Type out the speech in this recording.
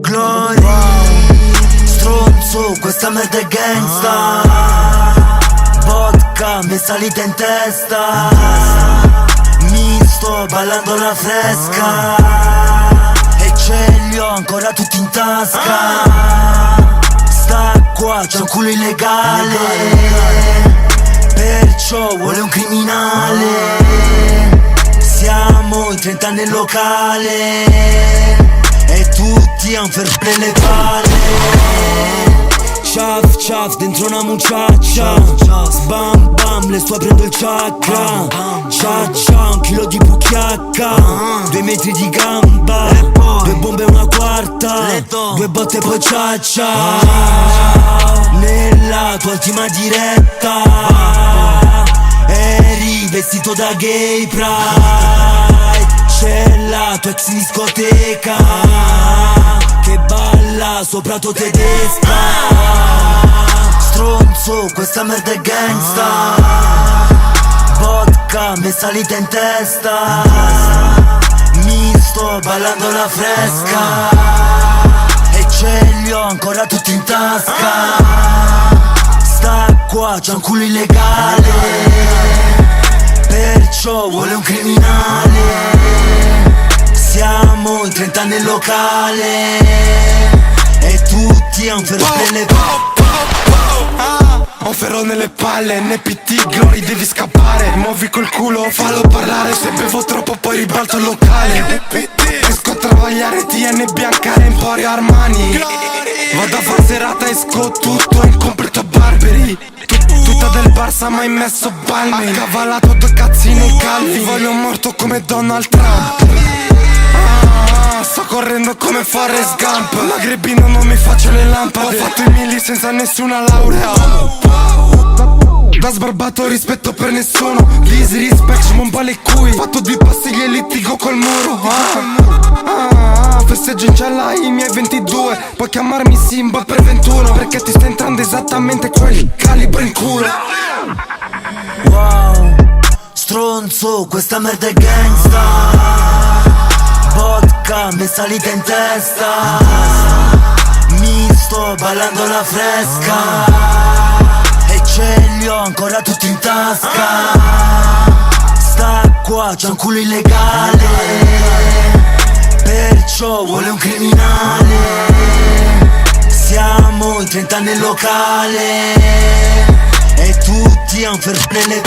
Glory, stronzo, questa merda è gangsta. Vodka, mi è salita in testa. Mi sto ballando la fresca e ce li ho ancora tutti in tasca. Sta qua, c'è un culo illegale, perciò vuole un criminale. Siamo in 30 nel locale e tutti a un fair play le palle. Ciaf ciaf dentro una mucciaccia, bam bam le sto aprendo il chakra. Cia cia un chilo di pucchiacca, 2 metri di gamba, 2 bombe e una quarta, 2 botte e poi ciaccia. Nella tua ultima diretta eri vestito da gay pride. C'è la tua ex in discoteca che balla sopra tua tedesca. Stronzo, questa merda è gangsta. Vodka, mi è salita in testa. Mi sto ballando la fresca e ce li ho ancora tutti in tasca. Sta qua, c'è un culo illegale, perciò vuole un criminale. Siamo in 30 nel locale e tutti a un fair play le Ho un ferro nelle palle, NPT, Glory, devi scappare. Muovi col culo, fallo parlare. Se bevo troppo poi ribalto il locale. Esco a travagliare, TNB, Emporio Armani. Vado a far serata, esco tutto in completo Barberi. Tutta del Barça mai messo Balmain. Accavalato 2 cazzini calvi. Voglio un morto come Donald Trump. Sto correndo come Forrest Gump. La Grebbino non mi faccio le lampade. Ho fatto i mili senza nessuna laurea. Da sbarbato rispetto per nessuno. Disrespect, monba le cui. Fatto 2 passi e litigo col muro. Festeggio in gialla i miei 22. Puoi chiamarmi Simba per 21, perché ti sta entrando esattamente quel calibro in culo. Wow, stronzo, questa merda è gangsta. Vodka, mi è salita in testa. Mi sto ballando la fresca e ce li ho ancora tutti in tasca. Sta qua, c'è un culo illegale, perciò vuole un criminale. Siamo in 30 nel locale e tutti a un fair play le